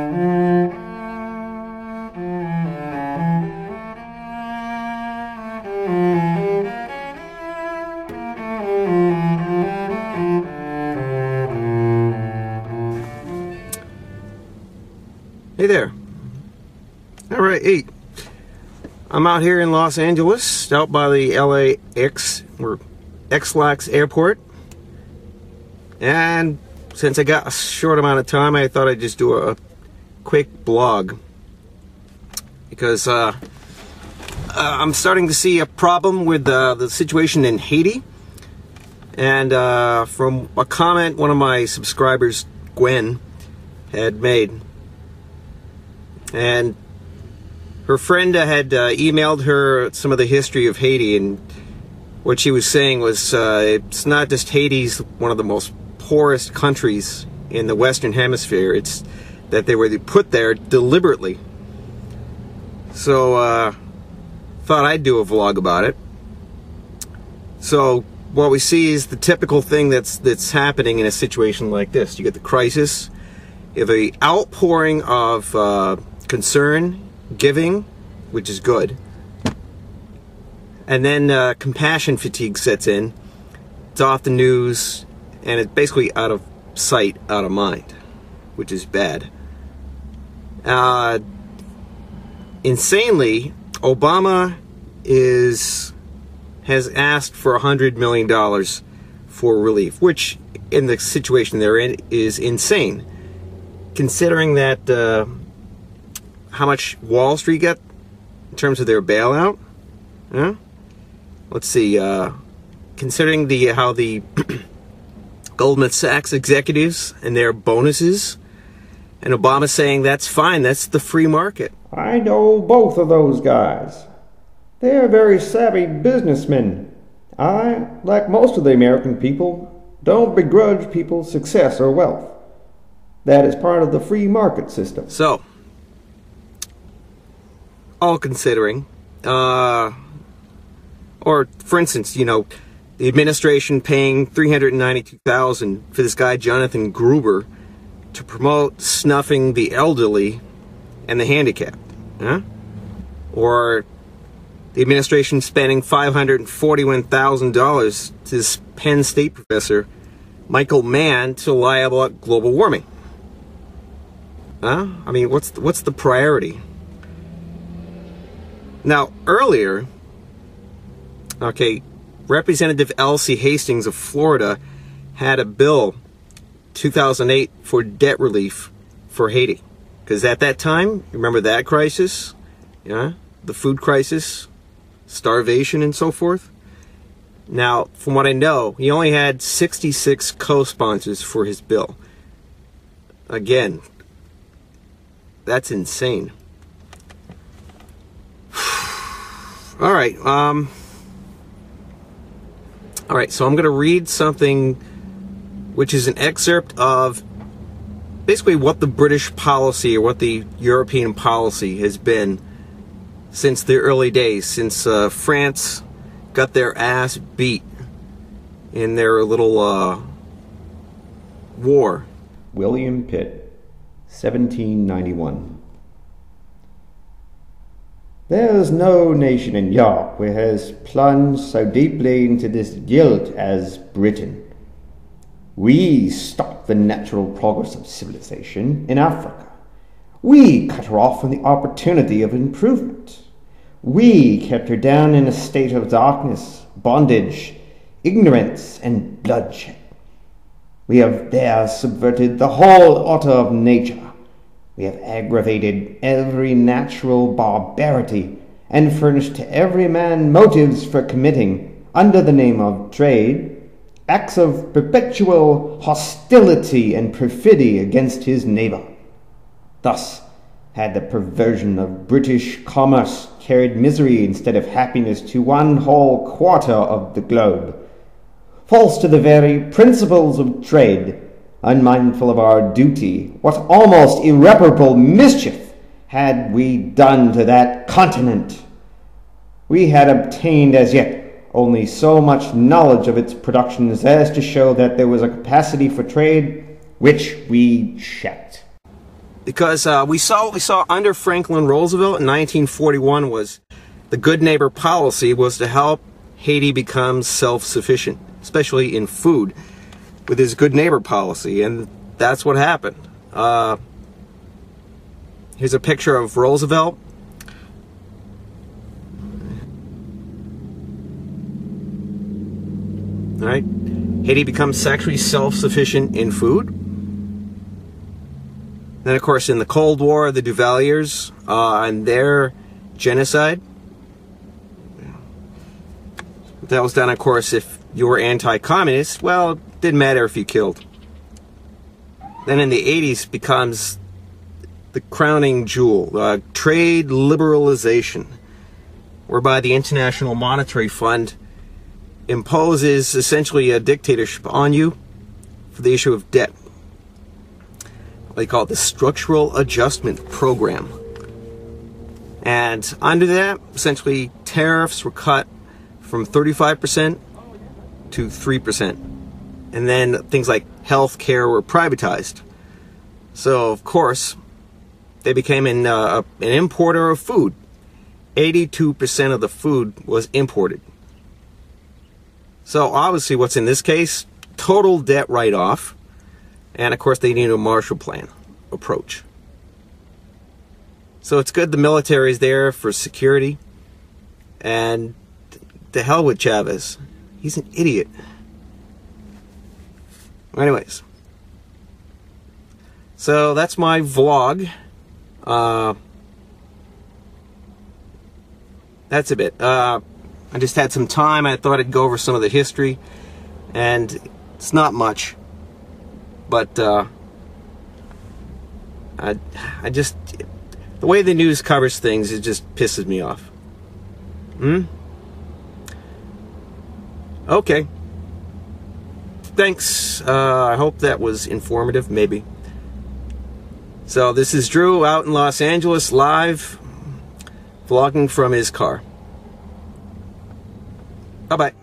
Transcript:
Hey there. Alright, hey. I'm out here in Los Angeles, out by the LAX, or XLAX airport. And since I got a short amount of time, I thought I'd just do a quick blog. Because I'm starting to see a problem with the situation in Haiti. And from a comment one of my subscribers, Gwen, had made. And her friend had emailed her some of the history of Haiti, and what she was saying was it's not just Haiti's one of the most poorest countries in the Western Hemisphere, it's that they were put there deliberately. So thought I'd do a vlog about it. So what we see is the typical thing that's happening in a situation like this. You get the crisis, you have an outpouring of concern, giving, which is good, and then compassion fatigue sets in. It's off the news, and it's basically out of sight, out of mind, which is bad. Insanely, Obama has asked for $100 million for relief, which in the situation they're in is insane, considering that how much Wall Street got in terms of their bailout. Yeah? Let's see, considering how the Goldman Sachs executives and their bonuses, and Obama saying that's fine, that's the free market. I know both of those guys. They are very savvy businessmen. I, like most of the American people, don't begrudge people's success or wealth. That is part of the free market system. So, all considering, or for instance, you know, the administration paying $392,000 for this guy Jonathan Gruber to promote snuffing the elderly and the handicapped, huh? Or the administration spending $541,000 to this Penn State professor Michael Mann to lie about global warming. Huh? I mean, what's the priority? Now, earlier, okay, Representative Elsie Hastings of Florida had a bill, 2008, for debt relief for Haiti. Because at that time, remember that crisis? Yeah, the food crisis, starvation, and so forth. Now, from what I know, he only had 66 co-sponsors for his bill. Again, that's insane. All right, so I'm going to read something which is an excerpt of basically what the British policy or what the European policy has been since the early days, since France got their ass beat in their little war. William Pitt, 1791. There is no nation in Europe which has plunged so deeply into this guilt as Britain. We stopped the natural progress of civilization in Africa. We cut her off from the opportunity of improvement. We kept her down in a state of darkness, bondage, ignorance, and bloodshed. We have there subverted the whole order of nature. We have aggravated every natural barbarity, and furnished to every man motives for committing, under the name of trade, acts of perpetual hostility and perfidy against his neighbor. Thus had the perversion of British commerce carried misery instead of happiness to one whole quarter of the globe. False to the very principles of trade, unmindful of our duty, what almost irreparable mischief had we done to that continent? We had obtained as yet only so much knowledge of its productions as to show that there was a capacity for trade, which we checked. because we saw under Franklin Roosevelt in 1941 was the good neighbor policy was to help Haiti become self-sufficient, especially in food, with his good neighbor policy, and that's what happened. Here's a picture of Roosevelt. All right, Haiti becomes actually self-sufficient in food. Then, of course, in the Cold War, the Duvaliers and their genocide. That was done, of course, if you were anti-communist. Well, it didn't matter if you killed. Then in the 80s becomes the crowning jewel, trade liberalization, whereby the International Monetary Fund imposes essentially a dictatorship on you for the issue of debt. They call it the Structural Adjustment Program. And under that, essentially, tariffs were cut from 35% to 3%. And then things like health care were privatized. So, of course, they became an importer of food. 82% of the food was imported. So, obviously, what's in this case? Total debt write-off. And, of course, they need a Marshall Plan approach. So, it's good the military is there for security. And to hell with Chavez. He's an idiot. Anyways. So, that's my vlog. That's a bit. I just had some time. I thought I'd go over some of the history. And it's not much. But, I just... the way the news covers things, it just pisses me off. Okay. Thanks. I hope that was informative, maybe. So this is Drew out in Los Angeles, live, vlogging from his car. Bye-bye.